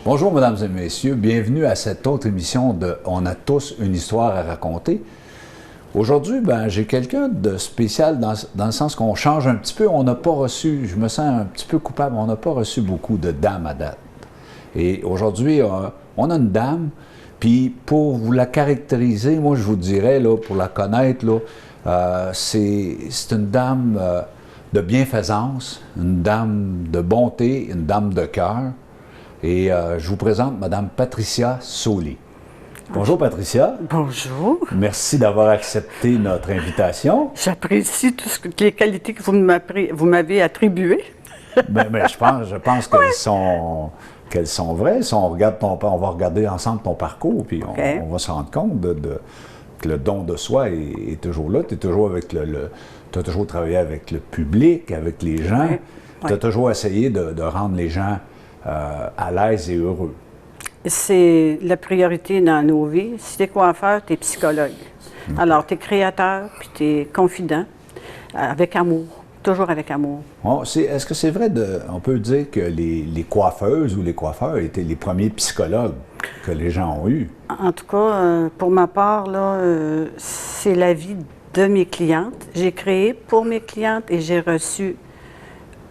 Bonjour, mesdames et messieurs. Bienvenue à cette autre émission de On a tous une histoire à raconter. Aujourd'hui, j'ai quelqu'un de spécial dans le sens qu'on change un petit peu. On n'a pas reçu, je me sens un petit peu coupable, on n'a pas reçu beaucoup de dames à date. Et aujourd'hui, on a une dame, puis pour vous la caractériser, moi je vous dirais, là, pour la connaître, là, c'est une dame de bienfaisance, une dame de bonté, une dame de cœur. Et je vous présente Mme Patricia Sauli. Bonjour Patricia. Bonjour. Merci d'avoir accepté notre invitation. J'apprécie toutes les qualités que vous m'avez attribuées. Je pense qu'elles sont vraies. Si on regarde on va regarder ensemble ton parcours, puis on va se rendre compte que le don de soi est toujours là. Tu as toujours travaillé avec le public, avec les gens. Oui. Tu as toujours essayé de rendre les gens à l'aise et heureux. C'est la priorité dans nos vies. Si tu es coiffeur, tu es psychologue. Alors, tu es créateur, puis tu es confident, avec amour, toujours avec amour. Est-ce que c'est vrai, on peut dire que les coiffeuses ou les coiffeurs étaient les premiers psychologues que les gens ont eus? En tout cas, pour ma part, c'est la vie de mes clientes. J'ai créé pour mes clientes et j'ai reçu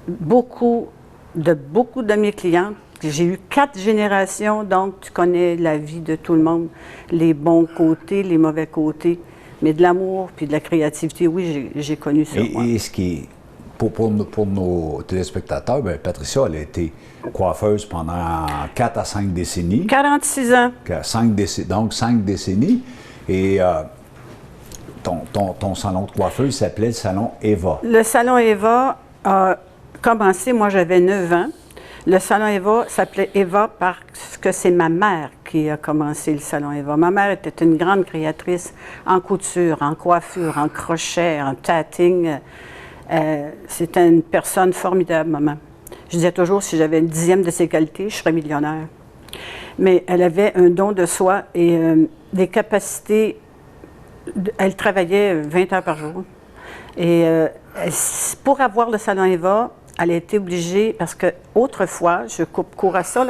beaucoup de mes clientes. J'ai eu 4 générations, donc tu connais la vie de tout le monde, les bons côtés, les mauvais côtés, mais de l'amour puis de la créativité, oui, j'ai connu ça. Et ce qui est, pour nos téléspectateurs, Patricia, elle a été coiffeuse pendant 4 à 5 décennies. 46 ans. Donc 5 décennies. Et ton salon de coiffeuse s'appelait le Salon Eva. Le Salon Eva a commencé, moi j'avais 9 ans. Le Salon Eva s'appelait Eva parce que c'est ma mère qui a commencé le Salon Eva. Ma mère était une grande créatrice en couture, en coiffure, en crochet, en tatting. C'était une personne formidable, maman. Je disais toujours, si j'avais une 10e de ses qualités, je serais millionnaire. Mais elle avait un don de soi et des capacités. Elle travaillait 20 heures par jour. Et pour avoir le Salon Eva, elle a été obligée, parce qu'autrefois, je coupe court à ça,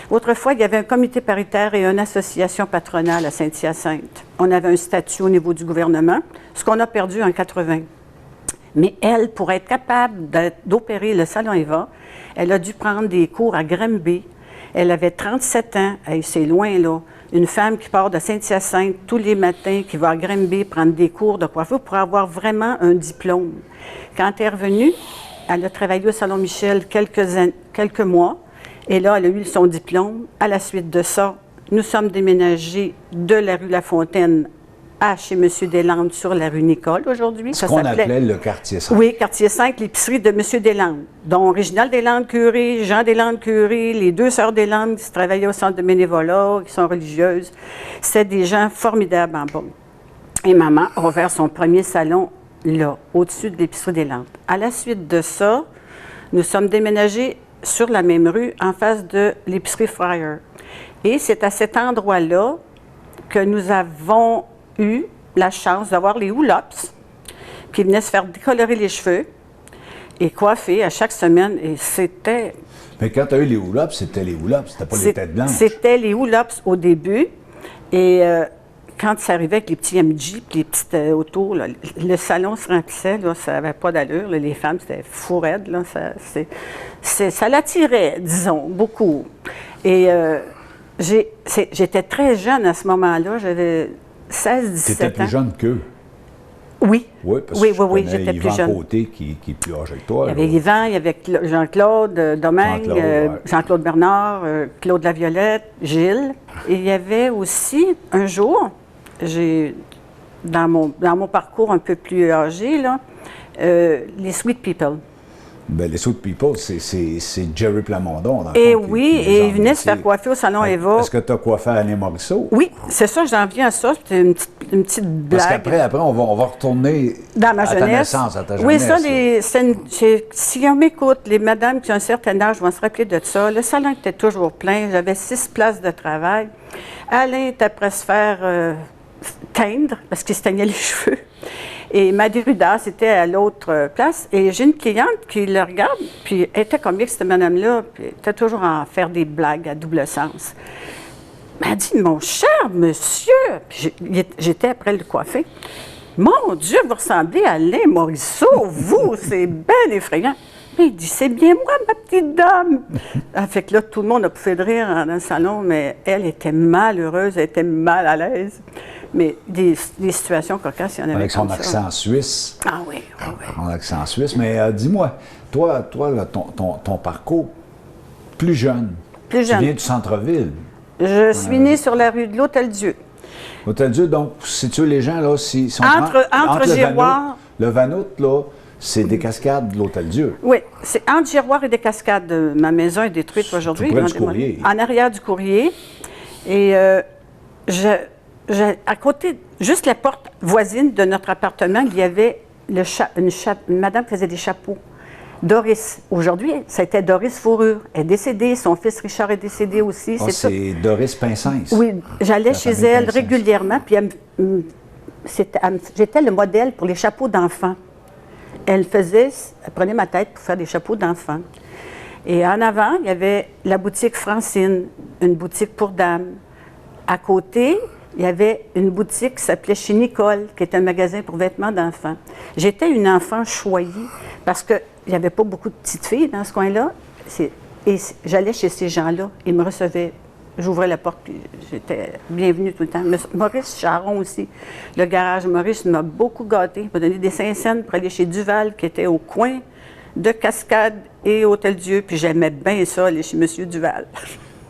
autrefois, il y avait un comité paritaire et une association patronale à Saint-Hyacinthe. On avait un statut au niveau du gouvernement, ce qu'on a perdu en 80. Mais elle, pour être capable d'opérer le Salon Eva, elle a dû prendre des cours à Granby. Elle avait 37 ans, c'est loin là. Une femme qui part de Saint-Hyacinthe tous les matins, qui va à Granby prendre des cours de coiffure pour avoir vraiment un diplôme. Quand elle est revenue, elle a travaillé au Salon Michel quelques mois, et là, elle a eu son diplôme. À la suite de ça, nous sommes déménagés de la rue La Fontaine à chez M. Deslandes sur la rue Nicole aujourd'hui. Ce qu'on appelait le quartier 5. Oui, quartier 5, l'épicerie de M. Deslandes, dont Réginald Deslandes-Curie, Jean Deslandes-Curie, les 2 sœurs Deslandes qui travaillaient au centre de bénévolat, qui sont religieuses. C'est des gens formidables en bas. Et maman a ouvert son premier salon là, au-dessus de l'épicerie des Landes. À la suite de ça, nous sommes déménagés sur la même rue, en face de l'épicerie Fryer. Et c'est à cet endroit-là que nous avons eu la chance d'avoir les Houlops, qui venaient se faire décolorer les cheveux et coiffer à chaque semaine. Et c'était... Mais quand tu as eu les Houlops, c'était les Houlops, c'était pas les têtes blanches. C'était les Houlops au début. Et quand ça arrivait avec les petits MJ et les petites autos, là, le salon se remplissait, là, ça n'avait pas d'allure. Là, les femmes, c'était fou raide. Là, ça l'attirait, disons, beaucoup. Et j'étais très jeune à ce moment-là. J'avais 16, 17 ans. Tu étais plus jeune qu'eux? Oui. Oui, parce que oui, j'étais plus jeune. Yvan Côté qui est plus âgé que toi. Il y avait Yvan, il y avait Jean-Claude Domingue, Jean-Claude Bernard, Claude Laviolette, Gilles. Et il y avait aussi, un jour, dans mon parcours un peu plus âgé, là, les Sweet People. Bien, les Sweet People, c'est Jerry Plamondon. Et oui, et il venait se faire coiffer au Salon Eva. Est-ce que tu as coiffé Annie Morisseau? Oui, c'est ça, j'en viens à ça. C'était une petite blague. Parce qu'après, on va retourner dans ma jeunesse. Ta naissance, à ta jeunesse. Oui, ça, si on m'écoute, les madames qui ont un certain âge vont se rappeler de ça. Le salon était toujours plein. J'avais 6 places de travail. Alain était après se faire teindre, parce qu'il se teignait les cheveux. Et ma Déruda, c'était à l'autre place. Et j'ai une cliente qui le regarde, puis elle était comique, cette madame-là, puis elle était toujours à faire des blagues à double sens. Elle m'a dit, mon cher monsieur, puis j'étais après le coiffer, mon Dieu, vous ressemblez à Alain Morisseau, vous, c'est bien effrayant. Puis il dit, c'est bien moi, ma petite dame. Fait que là, tout le monde a pouffé de rire dans le salon, mais elle était malheureuse, elle était mal à l'aise. Mais des situations cocasses, il y en avait avec son comme ça. accent suisse. Ah oui, oui, oui. Son accent suisse. Mais dis-moi, toi là, ton parcours plus jeune, Plus jeune. tu viens du centre-ville. Je suis née sur la rue de l'Hôtel-Dieu. L'Hôtel-Dieu, donc, si tu veux, les gens, là, si sont Entre Giroir. Le Vanout, là, c'est des cascades de l'Hôtel-Dieu. Oui, c'est entre Giroir et des Cascades. Ma maison est détruite aujourd'hui. Tout près du courrier. En arrière du courrier. Et à côté, juste la porte voisine de notre appartement, il y avait une madame qui faisait des chapeaux. Doris. Aujourd'hui, c'était Doris Fourrure. Elle est décédée. Son fils Richard est décédé aussi. Oh, c'est Doris Pincens. Oui, j'allais chez elle Pincens. régulièrement. Puis j'étais le modèle pour les chapeaux d'enfants. Elle prenait ma tête pour faire des chapeaux d'enfants. Et en avant, il y avait la boutique Francine, une boutique pour dames. À côté, il y avait une boutique qui s'appelait Chez Nicole, qui était un magasin pour vêtements d'enfants. J'étais une enfant choyée parce qu'il n'y avait pas beaucoup de petites filles dans ce coin-là. Et j'allais chez ces gens-là. Ils me recevaient. J'ouvrais la porte, puis j'étais bienvenue tout le temps. Maurice Charon aussi, le garage Maurice m'a beaucoup gâté. Il m'a donné des 5 cents pour aller chez Duval, qui était au coin de Cascade et Hôtel-Dieu. Puis j'aimais bien ça, aller chez M. Duval.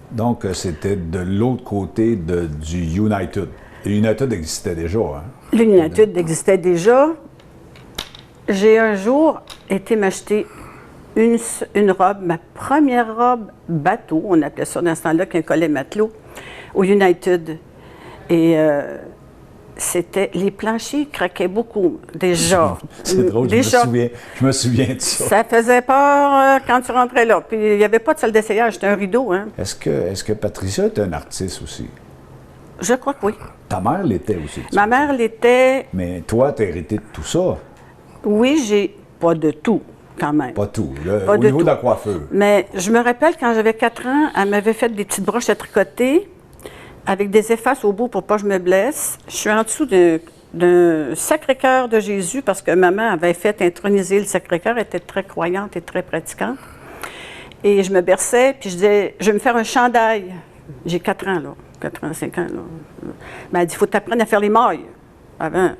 Donc, c'était de l'autre côté du United. Et United existait déjà, hein? L'United existait déjà. J'ai un jour été m'acheter une robe, ma première robe bateau, on appelait ça dans ce temps-là, qu'un collet matelot, au United. Et les planchers craquaient beaucoup, déjà. C'est drôle, je me souviens de ça. Ça faisait peur quand tu rentrais là. Puis il n'y avait pas de salle d'essayage, c'était un rideau. Hein. Est-ce que Patricia est un artiste aussi? Je crois que oui. Ta mère l'était aussi. Ma mère l'était. Mais toi, tu as hérité de tout ça? Oui, j'ai pas de tout. Quand même. Pas tout, au niveau de la coiffure. Mais je me rappelle, quand j'avais 4 ans, elle m'avait fait des petites broches à tricoter avec des effaces au bout pour pas que je me blesse. Je suis en dessous d'un Sacré-Cœur de Jésus parce que maman avait fait introniser le Sacré-Cœur, elle était très croyante et très pratiquante. Et je me berçais, puis je disais, je vais me faire un chandail. J'ai 4 ans, là. 4 ans, 5 ans, là. Elle m'a dit, il faut t'apprendre à faire les mailles avant.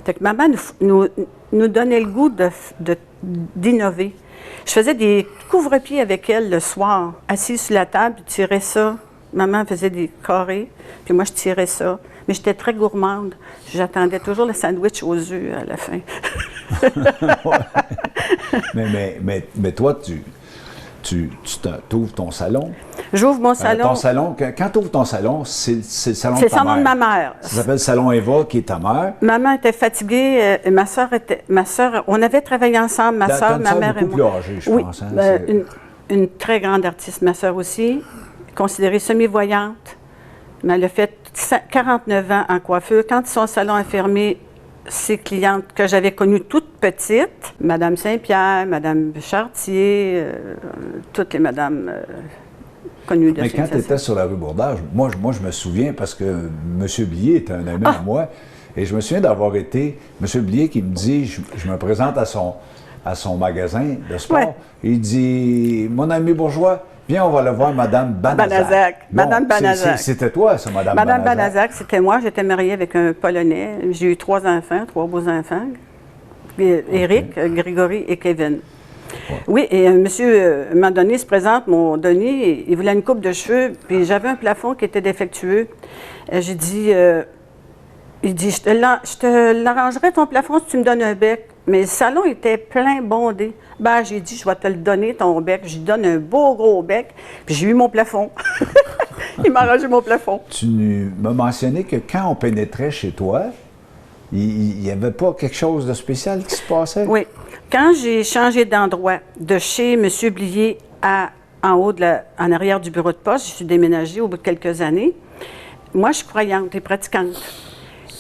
Fait que maman nous donnait le goût d'innover. Je faisais des couvre-pieds avec elle le soir, assise sur la table, je tirais ça. Maman faisait des carrés, puis moi, je tirais ça. Mais j'étais très gourmande. J'attendais toujours le sandwich aux œufs à la fin. mais toi, tu ouvres ton salon. J'ouvre mon salon. Ton salon, quand tu ouvres ton salon, c'est le salon de ta mère. C'est le salon de ma mère. Ça s'appelle Salon Eva, qui est ta mère. Maman était fatiguée. Ma soeur, on avait travaillé ensemble, ma soeur, ma mère et moi. Beaucoup plus âgée, je pense. Hein, une très grande artiste, ma soeur aussi, considérée semi-voyante. Mais elle a fait 49 ans en coiffure. Quand son salon a fermé, ses clientes que j'avais connues toutes petites, Madame Saint-Pierre, Madame Chartier, toutes les madames connues de Mais quand tu étais sur la rue Bourdage, moi, je me souviens, parce que M. Blier était un ami à moi, et je me souviens d'avoir été, M. Blier qui me dit, je me présente à son magasin de sport, ouais. Il dit, mon ami bourgeois, viens, on va aller voir Mme Banazac. Madame Banazac. C'était toi, ça, Mme Banazac. Mme Banazac, c'était moi. J'étais mariée avec un Polonais. J'ai eu 3 enfants, 3 beaux enfants. Éric, Grégory et Kevin. Ouais. Oui, et monsieur, à un moment donné, se présente, mon Denis, il voulait une coupe de cheveux, puis j'avais un plafond qui était défectueux. J'ai dit, il dit, je te l'arrangerai ton plafond si tu me donnes un bec. Mais le salon était plein bondé. Ben, j'ai dit, je vais te le donner, ton bec. Je lui donne un beau gros bec, puis j'ai eu mon plafond. Il m'a arrangé mon plafond. Tu m'as mentionné que quand on pénétrait chez toi, il n'y avait pas quelque chose de spécial qui se passait? Oui. Quand j'ai changé d'endroit, de chez M. Blier en haut, en arrière du bureau de poste, je suis déménagée au bout de quelques années. Moi, je suis croyante et pratiquante.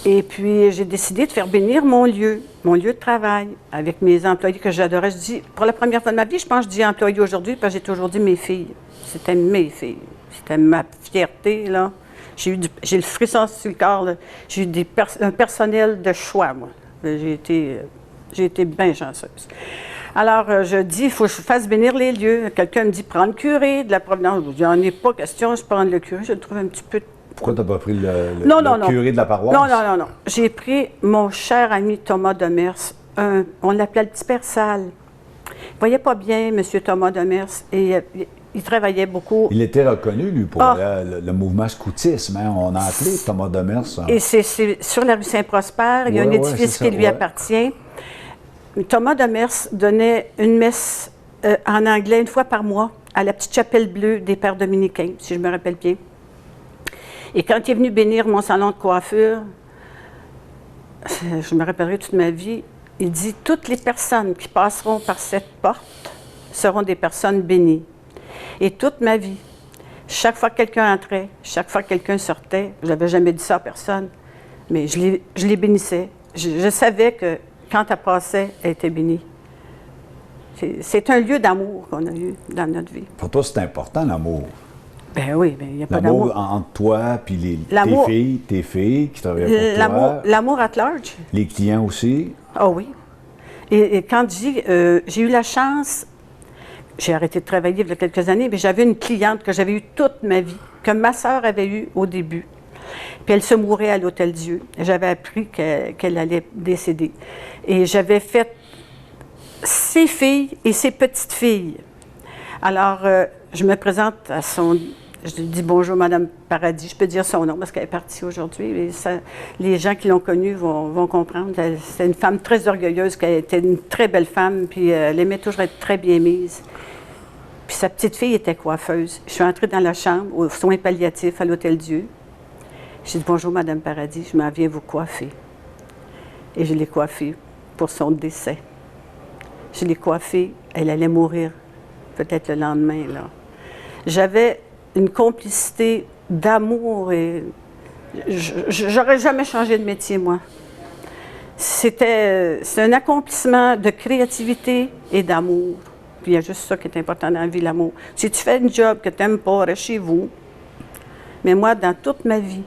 Et puis, j'ai décidé de faire bénir mon lieu de travail, avec mes employés que j'adorais. Je dis, pour la première fois de ma vie, je pense que je dis employés aujourd'hui, parce que j'ai toujours dit mes filles. C'était mes filles. C'était ma fierté, là. J'ai le frisson sur le corps, là. J'ai eu un personnel de choix, moi. J'ai été bien chanceuse. Alors, je dis, il faut que je fasse bénir les lieux. Quelqu'un me dit, prends le curé de la Providence. Je dis, il n'en est pas question, je prends le curé. Je le trouve un petit peu... Pourquoi tu n'as pas pris non, curé de la paroisse? Non. J'ai pris mon cher ami Thomas Demers. On l'appelait le petit Père Sale. Il ne voyait pas bien, M. Thomas Demers, et il travaillait beaucoup. Il était reconnu, lui, pour le mouvement scoutisme. Hein? On a appelé Thomas Demers. Et c'est sur la rue Saint-Prosper. Il y a un édifice qui lui appartient. Thomas Demers donnait une messe en anglais une fois par mois à la petite chapelle bleue des Pères dominicains, si je me rappelle bien. Et quand il est venu bénir mon salon de coiffure, je me rappellerai toute ma vie, il dit « Toutes les personnes qui passeront par cette porte seront des personnes bénies. » Et toute ma vie, chaque fois que quelqu'un entrait, chaque fois que quelqu'un sortait, je n'avais jamais dit ça à personne, mais je les bénissais. Je savais que quand elle passait, elle était bénie. C'est un lieu d'amour qu'on a eu dans notre vie. Pour toi, c'est important, l'amour. Ben oui, il n'y a pas d'amour. L'amour entre toi et tes filles qui travaillent pour toi. L'amour at large. Les clients aussi. Ah oui. Et quand j'ai eu la chance, j'ai arrêté de travailler il y a quelques années, mais j'avais une cliente que j'avais eue toute ma vie, que ma sœur avait eue au début. Puis elle se mourait à l'Hôtel Dieu. J'avais appris qu'elle allait décéder. Et j'avais fait ses filles et ses petites-filles. Alors, je me présente à son... Je lui dis bonjour, Madame Paradis. Je peux dire son nom parce qu'elle est partie aujourd'hui. Les gens qui l'ont connue vont comprendre. C'est une femme très orgueilleuse, qui était une très belle femme, puis elle aimait toujours être très bien mise. Puis sa petite fille était coiffeuse. Je suis entrée dans la chambre, aux soins palliatifs à l'Hôtel Dieu. J'ai dit bonjour, Madame Paradis, je m'en viens vous coiffer. Et je l'ai coiffée pour son décès. Je l'ai coiffée, elle allait mourir peut-être le lendemain, là. J'avais une complicité d'amour et j'aurais jamais changé de métier, moi. C'est un accomplissement de créativité et d'amour. Puis il y a juste ça qui est important dans la vie, l'amour. Si tu fais un job que tu n'aimes pas, reste chez vous. Mais moi, dans toute ma vie,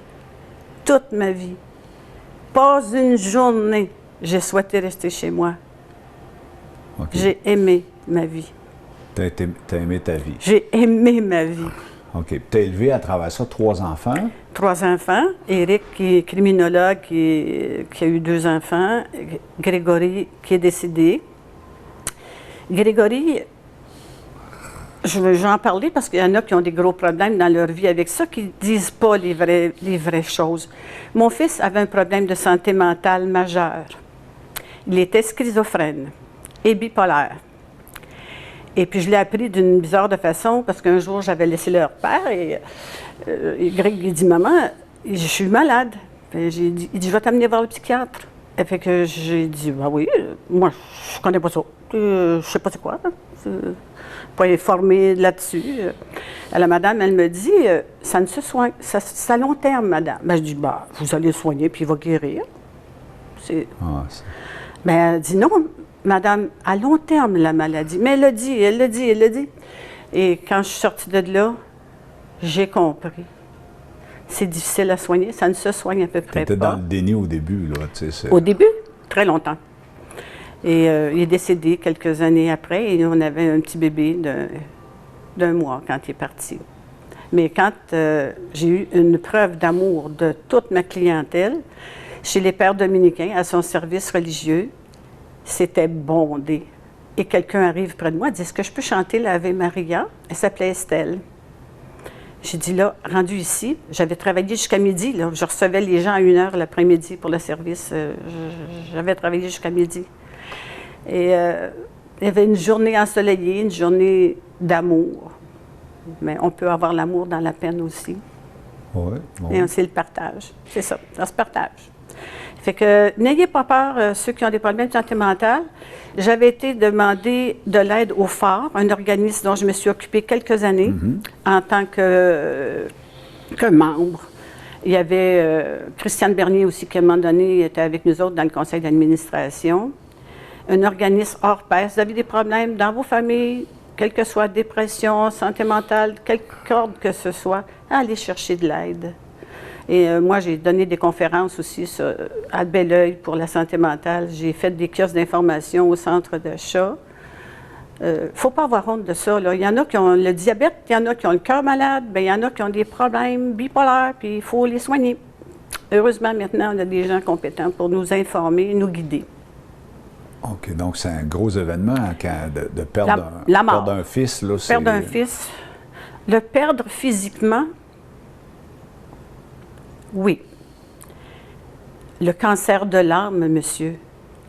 pas une journée, j'ai souhaité rester chez moi. Okay. J'ai aimé ma vie. T'as aimé ta vie? J'ai aimé ma vie. OK. Tu as élevé à travers ça 3 enfants? 3 enfants. Éric, qui est criminologue, qui a eu 2 enfants. Grégory, qui est décédé. Grégory, je veux en parler parce qu'il y en a qui ont des gros problèmes dans leur vie avec ça, qui ne disent pas les vraies choses. Mon fils avait un problème de santé mentale majeur. Il était schizophrène et bipolaire. Et puis, je l'ai appris d'une bizarre de façon, parce qu'un jour, j'avais laissé leur père et Greg, il dit « Maman, je suis malade. » Il dit « Je vais t'amener voir le psychiatre. » Et fait que j'ai dit « Ah oui, moi, je connais pas ça. Je sais pas c'est quoi. Pas informée là-dessus. » La madame, elle me dit « Ça ne se soigne, c'est à long terme, madame. » Ben, je dis « Vous allez le soigner, puis il va guérir. » Ben, elle dit « Non, madame, à long terme, la maladie. » Mais elle le dit. Et quand je suis sortie de là, j'ai compris. C'est difficile à soigner, ça ne se soigne à peu près pas. Tu étais dans le déni au début, là, tu sais. Au début, très longtemps. Et il est décédé quelques années après, et on avait un petit bébé d'1 mois quand il est parti. Mais quand j'ai eu une preuve d'amour de toute ma clientèle, chez les Pères dominicains, à son service religieux, c'était bondé. Et quelqu'un arrive près de moi et dit « Est-ce que je peux chanter l'Ave Maria? » Elle s'appelait Estelle. J'ai dit là, rendu ici, j'avais travaillé jusqu'à midi. Là, je recevais les gens à 1h l'après-midi pour le service. J'avais travaillé jusqu'à midi. Et il y avait une journée ensoleillée, une journée d'amour. Mais on peut avoir l'amour dans la peine aussi. Oui. Et c'est le partage. C'est ça se partage. Fait que n'ayez pas peur, ceux qui ont des problèmes de santé mentale. J'avais été demander de l'aide au Phare, un organisme dont je me suis occupée quelques années en tant que membre. Il y avait Christiane Bernier aussi, qui à un moment donné était avec nous autres dans le conseil d'administration. Un organisme hors pair. Si vous avez des problèmes dans vos familles, quelle que soit dépression, santé mentale, quelque corde que ce soit, allez chercher de l'aide. Et moi, j'ai donné des conférences aussi à Belleuil pour la santé mentale. J'ai fait des kiosques d'information au centre de chat. Il ne faut pas avoir honte de ça, là. Il y en a qui ont le diabète, il y en a qui ont le cœur malade, bien, il y en a qui ont des problèmes bipolaires, puis il faut les soigner. Heureusement, maintenant, on a des gens compétents pour nous informer, nous guider. OK, donc c'est un gros événement de perdre un fils. Là, perdre un fils. Le perdre physiquement, oui. Le cancer de l'âme, monsieur,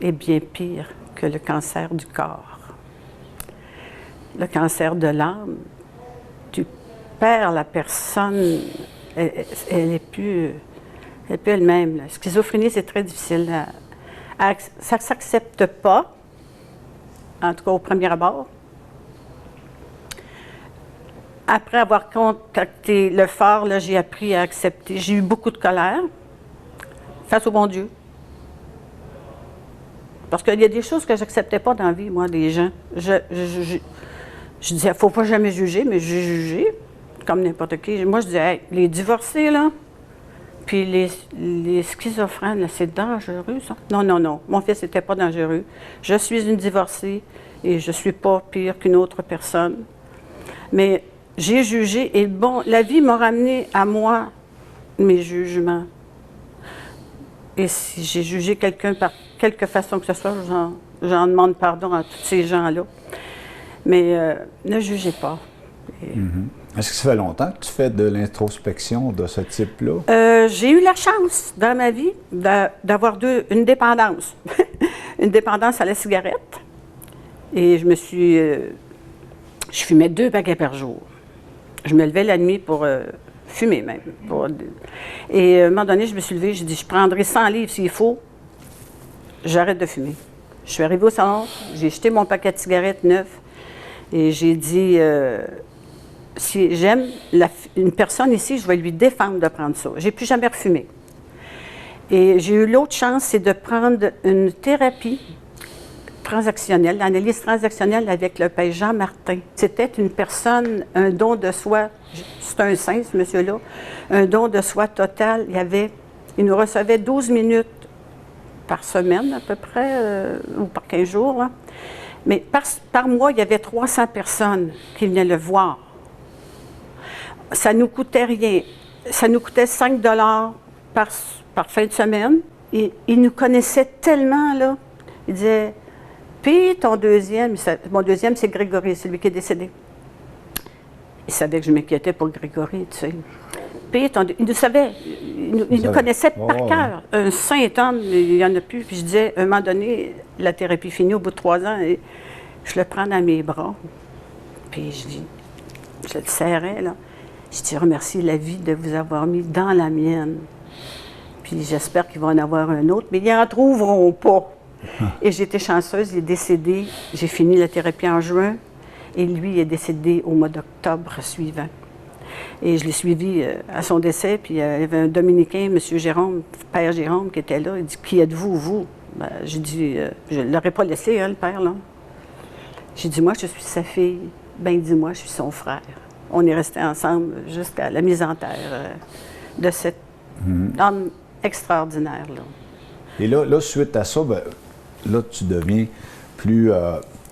est bien pire que le cancer du corps. Le cancer de l'âme, tu perds la personne, elle n'est plus elle-même. La schizophrénie, c'est très difficile. Ça ne s'accepte pas, en tout cas au premier abord. Après avoir contacté le phare, là, j'ai appris à accepter. J'ai eu beaucoup de colère face au bon Dieu. Parce qu'il y a des choses que je n'acceptais pas dans la vie, moi, des gens. Je disais, il ne faut pas jamais juger, mais j'ai jugé, comme n'importe qui. Moi, je disais, hey, les divorcés, là, puis les schizophrènes, là, c'est dangereux, ça. Non, non, non, mon fils n'était pas dangereux. Je suis une divorcée et je ne suis pas pire qu'une autre personne. Mais j'ai jugé et bon, la vie m'a ramené à moi mes jugements. Et si j'ai jugé quelqu'un par quelque façon que ce soit, j'en demande pardon à tous ces gens-là. Mais ne jugez pas. Est-ce que ça fait longtemps que tu fais de l'introspection de ce type-là? J'ai eu la chance dans ma vie d'avoir une dépendance. Une dépendance à la cigarette. Et je fumais 2 paquets par jour. Je me levais la nuit pour fumer même. Et à un moment donné, je me suis levée, j'ai dit, je prendrai 100 livres s'il faut, j'arrête de fumer. Je suis arrivée au salon, j'ai jeté mon paquet de cigarettes neuf et j'ai dit, si j'aime une personne ici, je vais lui défendre de prendre ça. J'ai plus jamais refumé. Et j'ai eu l'autre chance, c'est de prendre une thérapie transactionnelle, l'analyse transactionnelle avec le père Jean Martin. C'était une personne, un don de soi, c'est un saint, ce monsieur-là, un don de soi total. Il nous recevait 12 minutes par semaine à peu près, ou par 15 jours, là. Mais par mois, il y avait 300 personnes qui venaient le voir. Ça ne nous coûtait rien. Ça nous coûtait 5 $ par fin de semaine. Et il nous connaissait tellement, là. Il disait, puis ton deuxième, mon deuxième, c'est Grégory, c'est lui qui est décédé. Il savait que je m'inquiétais pour Grégory, tu sais. Puis il nous savait, il nous connaissait par cœur. Un saint homme, il n'y en a plus. Puis je disais, à un moment donné, la thérapie finie au bout de 3 ans, et je le prends dans mes bras. Puis je le serrais, là. Je dis, remercie la vie de vous avoir mis dans la mienne. Puis j'espère qu'il va en avoir un autre, mais ils n'en trouveront pas. Et j'étais chanceuse, il est décédé. J'ai fini la thérapie en juin et lui il est décédé au mois d'octobre suivant. Et je l'ai suivi à son décès, puis il y avait un Dominicain, M. Jérôme, Père Jérôme, qui était là. Il dit, qui êtes-vous, vous? Ben, j'ai dit, je ne l'aurais pas laissé, hein, le père, là. J'ai dit, moi, je suis sa fille. Ben, dis-moi, je suis son frère. On est restés ensemble jusqu'à la mise en terre de cet homme extraordinaire, là. Et là, suite à ça, ben, là, tu deviens plus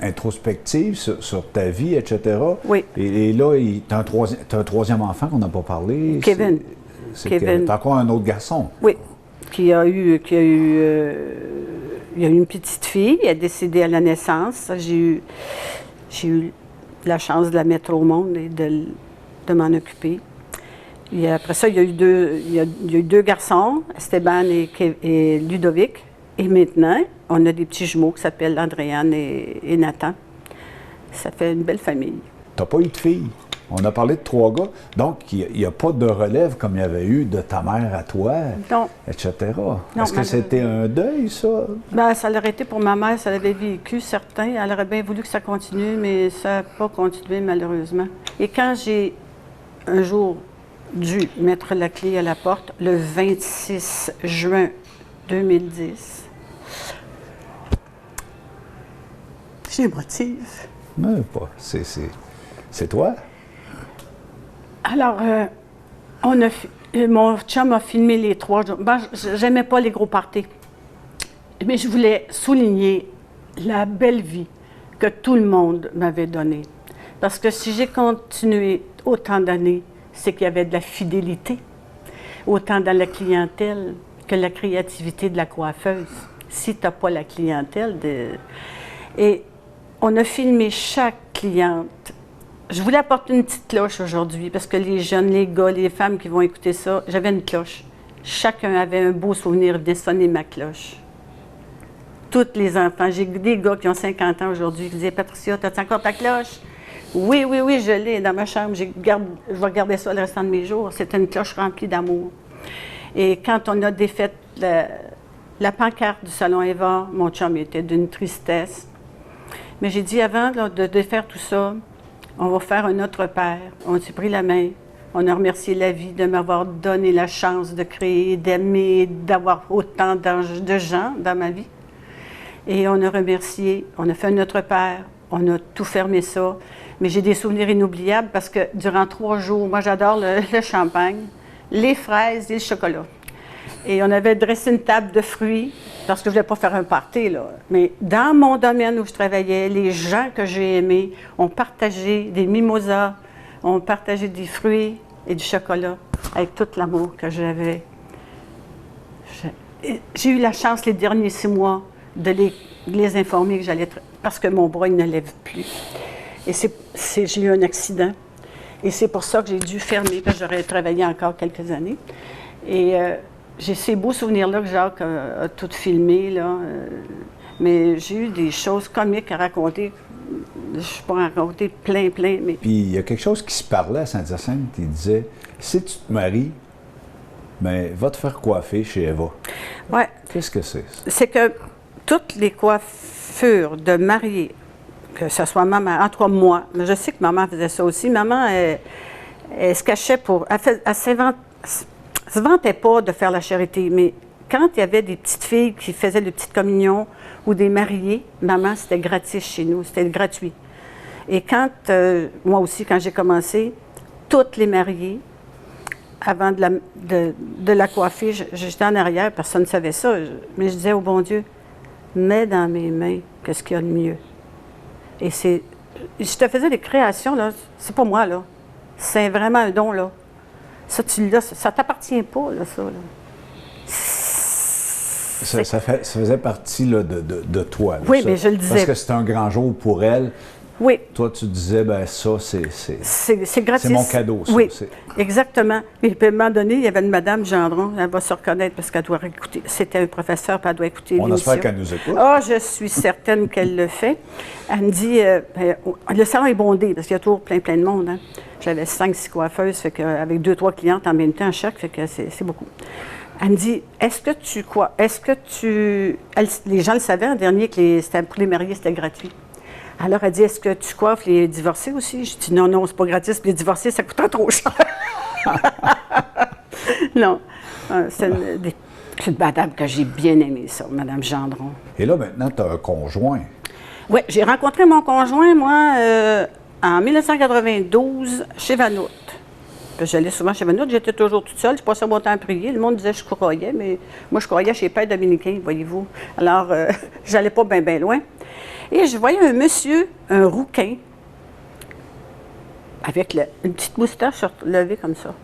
introspective sur ta vie, etc. Oui. Et là, tu as un troisième enfant qu'on n'a pas parlé. Kevin. Kevin. Tu as encore un autre garçon. Oui. Il a eu une petite fille, elle est décédée à la naissance. J'ai eu la chance de la mettre au monde et de m'en occuper. Et après ça, il y a eu 2 garçons, Esteban et Ludovic. Et maintenant, on a des petits jumeaux qui s'appellent Andréane et Nathan. Ça fait une belle famille. Tu n'as pas eu de fille. On a parlé de 3 gars. Donc, il n'y a pas de relève comme il y avait eu de ta mère à toi, non. etc. Non, est-ce que c'était un deuil, ça? Bien, ça l'aurait été pour ma mère, ça l'avait vécu, certain. Elle aurait bien voulu que ça continue, mais ça n'a pas continué, malheureusement. Et quand j'ai, un jour, dû mettre la clé à la porte le 26 juin 2010. J'émotive. Non, pas. C'est toi? Alors, mon chum a filmé les 3 jours. Ben, j'aimais pas les gros parties. Mais je voulais souligner la belle vie que tout le monde m'avait donnée. Parce que si j'ai continué autant d'années, c'est qu'il y avait de la fidélité, autant dans la clientèle que la créativité de la coiffeuse. Si tu n'as pas la clientèle Et on a filmé chaque cliente. Je voulais apporter une petite cloche aujourd'hui parce que les jeunes, les gars, les femmes qui vont écouter ça, j'avais une cloche. Chacun avait un beau souvenir de sonner ma cloche. Tous les enfants. J'ai des gars qui ont 50 ans aujourd'hui qui disaient « Patricia, as-tu encore ta cloche? » Oui, oui, oui, je l'ai dans ma chambre. Je vais garder ça le restant de mes jours. C'est une cloche remplie d'amour. Et quand on a défait la pancarte du Salon Eva, mon chum était d'une tristesse. Mais j'ai dit avant là, de défaire tout ça, on va faire un autre père. On s'est pris la main. On a remercié la vie de m'avoir donné la chance de créer, d'aimer, d'avoir autant de gens dans ma vie. Et on a remercié, on a fait un autre père, on a tout fermé ça. Mais j'ai des souvenirs inoubliables parce que durant 3 jours, moi j'adore le champagne, les fraises et le chocolat. Et on avait dressé une table de fruits parce que je ne voulais pas faire un party, là. Mais dans mon domaine où je travaillais, les gens que j'ai aimés ont partagé des mimosas, ont partagé des fruits et du chocolat avec tout l'amour que j'avais. J'ai eu la chance les derniers 6 mois de les informer que j'allais... parce que mon bras, il ne lève plus. Et j'ai eu un accident. Et c'est pour ça que j'ai dû fermer, parce que j'aurais travaillé encore quelques années. Et j'ai ces beaux souvenirs-là que Jacques a tout filmé, là. Mais j'ai eu des choses comiques à raconter. Je peux en raconter plein, mais... Puis il y a quelque chose qui se parlait à Saint-Hyacinthe, il disait, si tu te maries, bien, va te faire coiffer chez Eva. Oui. Qu'est-ce que c'est? C'est que toutes les coiffures de mariés, que ce soit maman, en tout cas moi, mais je sais que maman faisait ça aussi. Maman, elle se cachait elle se vantait pas de faire la charité, mais quand il y avait des petites filles qui faisaient de petites communions ou des mariés, maman, c'était gratis chez nous, c'était gratuit. Et quand, moi aussi, quand j'ai commencé, toutes les mariées, avant de la coiffer, j'étais en arrière, personne ne savait ça, mais je disais au bon Dieu, mets dans mes mains qu'est-ce qu'il y a de mieux. Et je te faisais des créations, là, c'est pas moi, là. C'est vraiment un don, là. Ça, tu l'as, ça t'appartient pas, là, ça, là. Ça faisait partie, là, de toi, là, oui, ça. Mais je le disais. Parce que c'était un grand jour pour elle. Oui. Toi, tu disais, ben ça, c'est gratis. C'est mon cadeau, ça. Oui, exactement. Et puis, à un moment donné, il y avait une madame Gendron, elle va se reconnaître parce qu'elle doit écouter. C'était un professeur, puis elle doit écouter l'émission. On espère qu'elle nous écoute. Ah, je suis certaine qu'elle le fait. Elle me dit, le salon est bondé, parce qu'il y a toujours plein de monde. Hein. J'avais 5-6 coiffeuses, fait avec 2-3 clientes en même temps chaque, fait que c'est beaucoup. Elle me dit, les gens le savaient en dernier que pour les mariés, c'était gratuit. Alors, elle dit, est-ce que tu coiffes les divorcés aussi? Je dis, non, c'est pas gratis, puis les divorcés, ça coûterait trop cher. Non. C'est une madame que j'ai bien aimée, ça, Madame Gendron. Et là, maintenant, tu as un conjoint. Oui, j'ai rencontré mon conjoint, moi, en 1992, chez Vanout. J'allais souvent chez Vanout, j'étais toujours toute seule, je passais mon temps à prier. Le monde disait que je croyais, mais moi, je croyais chez Père Dominicain, voyez-vous. Alors, j'allais pas bien loin. Et je voyais un monsieur, un rouquin, avec une petite moustache levée comme ça.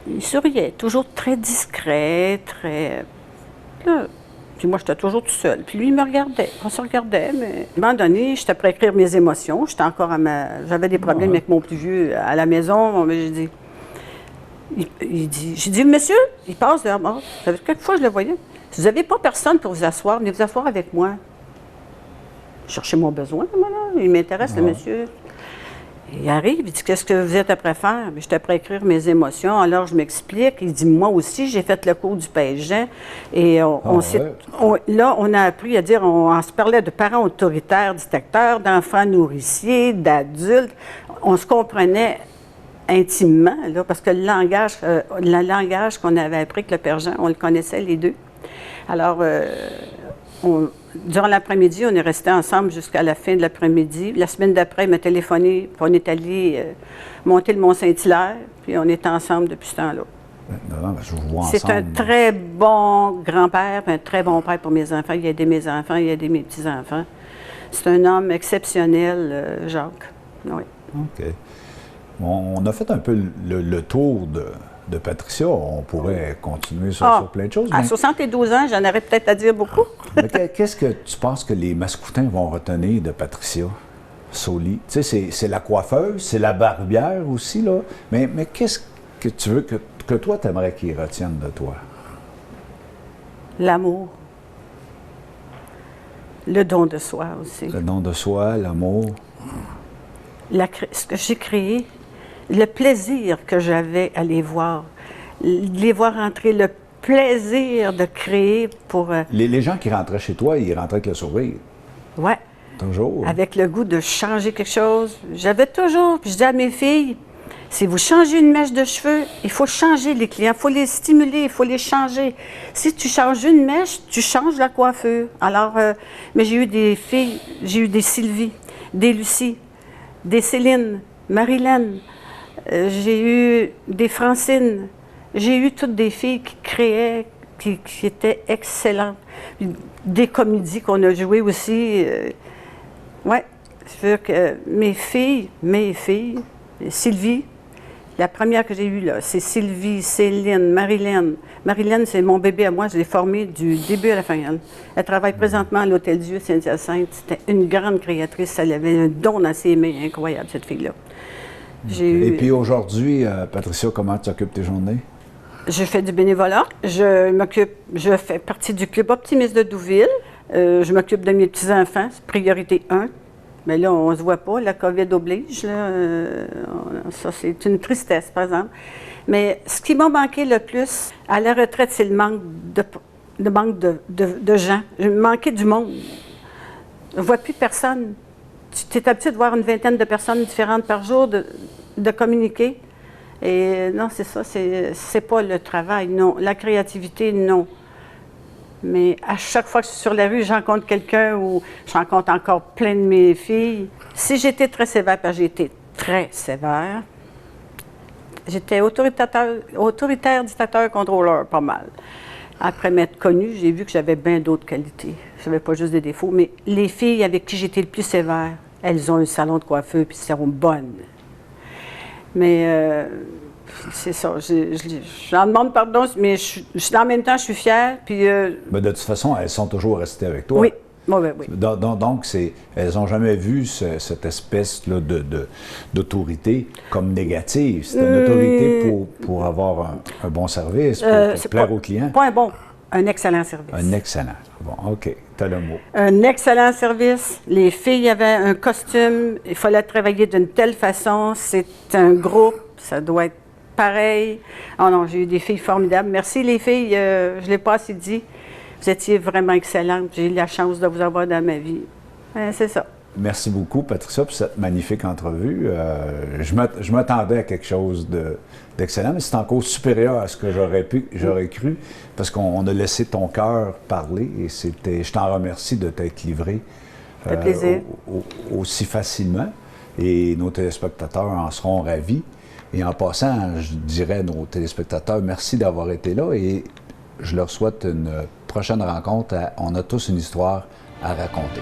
Il souriait, toujours très discret, très... Là, puis moi, j'étais toujours tout seul. Puis lui, il me regardait. On se regardait, mais à un moment donné, j'étais prêt à écrire mes émotions. J'étais encore J'avais des problèmes avec mon plus vieux à la maison. Mais j'ai dit, monsieur, il passe dehors. Bon, quelquefois, je le voyais. Si vous n'avez pas personne pour vous asseoir, venez vous asseoir avec moi. Chercher mon besoin, moi, là. Il m'intéresse, le monsieur. Il arrive, il dit, qu'est-ce que vous êtes prêt à faire? J'étais prêt à écrire mes émotions, alors je m'explique. Il dit, moi aussi, j'ai fait le cours du PSG. Et là, on a appris à dire, on se parlait de parents autoritaires, dictateurs, d'enfants nourriciers, d'adultes. On se comprenait intimement, là, parce que le langage qu'on avait appris avec le Père Jean, on le connaissait les deux. Alors, durant l'après-midi, on est restés ensemble jusqu'à la fin de l'après-midi. La semaine d'après, il m'a téléphoné, puis on est allé monter le Mont-Saint-Hilaire, puis on est ensemble depuis ce temps-là. Je vous vois C'est un très bon grand-père, un très bon père pour mes enfants. Il a aidé mes enfants, il a aidé mes petits-enfants. C'est un homme exceptionnel, Jacques. Oui. OK. On a fait un peu le tour de Patricia. On pourrait continuer sur plein de choses. À 72 ans, j'en aurais peut-être à dire beaucoup. Qu'est-ce que tu penses que les Mascoutins vont retenir de Patricia Sauli? Tu sais, c'est la coiffeuse, c'est la barbière aussi, là. Mais qu'est-ce que tu veux que toi, tu aimerais qu'ils retiennent de toi? L'amour. Le don de soi aussi. Le don de soi, l'amour. Ce que j'ai créé, le plaisir que j'avais à les voir entrer, le plaisir de créer pour... Les gens qui rentraient chez toi, ils rentraient avec le sourire. Oui. Toujours. Avec le goût de changer quelque chose. J'avais toujours, puis je dis à mes filles, si vous changez une mèche de cheveux, il faut changer les clients, il faut les stimuler, il faut les changer. Si tu changes une mèche, tu changes la coiffure. Alors, mais j'ai eu des filles, j'ai eu des Sylvie, des Lucie, des Céline, Marilyn, j'ai eu des Francine, j'ai eu toutes des filles qui créaient, qui étaient excellentes. Des comédies qu'on a jouées aussi. Oui, je veux que mes filles, Sylvie, la première que j'ai eue là, c'est Sylvie, Céline, Marilyn. Marilyn, c'est mon bébé à moi, je l'ai formée du début à la fin. Elle travaille présentement à l'Hôtel Dieu, Saint-Hyacinthe. C'était une grande créatrice, elle avait un don dans ses mains incroyable, cette fille-là. Et puis aujourd'hui, Patricia, comment tu occupes tes journées? Je fais du bénévolat. Je fais partie du Club Optimiste de Douville. Je m'occupe de mes petits-enfants, c'est priorité 1. Mais là, on ne se voit pas, la COVID oblige. Là, ça, c'est une tristesse, par exemple. Mais ce qui m'a manqué le plus à la retraite, c'est le manque de gens. Je manquais du monde. Je ne vois plus personne. Tu es habitué de voir une vingtaine de personnes différentes par jour, de communiquer. Et non, c'est ça, c'est pas le travail, non. La créativité, non. Mais à chaque fois que je suis sur la rue, je rencontre quelqu'un ou je rencontre encore plein de mes filles. Si j'étais très sévère, parce que j'ai été très sévère, j'étais autoritaire, dictateur, contrôleur, pas mal. Après m'être connue, j'ai vu que j'avais bien d'autres qualités. Je n'avais pas juste des défauts, mais les filles avec qui j'étais le plus sévère, elles ont un salon de coiffeur puis elles sont bonnes. Mais c'est ça. J'en demande pardon, mais en même temps, je suis fière. Puis, mais de toute façon, elles sont toujours restées avec toi. Oui. Oui. Donc, elles n'ont jamais vu cette espèce-là d'autorité comme négative. C'est une autorité pour avoir un bon service, pour plaire aux clients. Pas un bon, un excellent service. Un excellent. Bon, OK, tu as le mot. Un excellent service. Les filles avaient un costume. Il fallait travailler d'une telle façon. C'est un groupe. Ça doit être pareil. Oh non, j'ai eu des filles formidables. Merci les filles. Je ne l'ai pas assez dit. Vous étiez vraiment excellentes. J'ai eu la chance de vous avoir dans ma vie. C'est ça. Merci beaucoup, Patricia, pour cette magnifique entrevue. Je m'attendais à quelque chose d'excellent, mais c'est encore supérieur à ce que j'aurais cru, parce qu'on a laissé ton cœur parler et je t'en remercie de t'être livré aussi facilement. Et nos téléspectateurs en seront ravis. Et en passant, je dirais à nos téléspectateurs, merci d'avoir été là et je leur souhaite une prochaine rencontre. On a tous une histoire à raconter.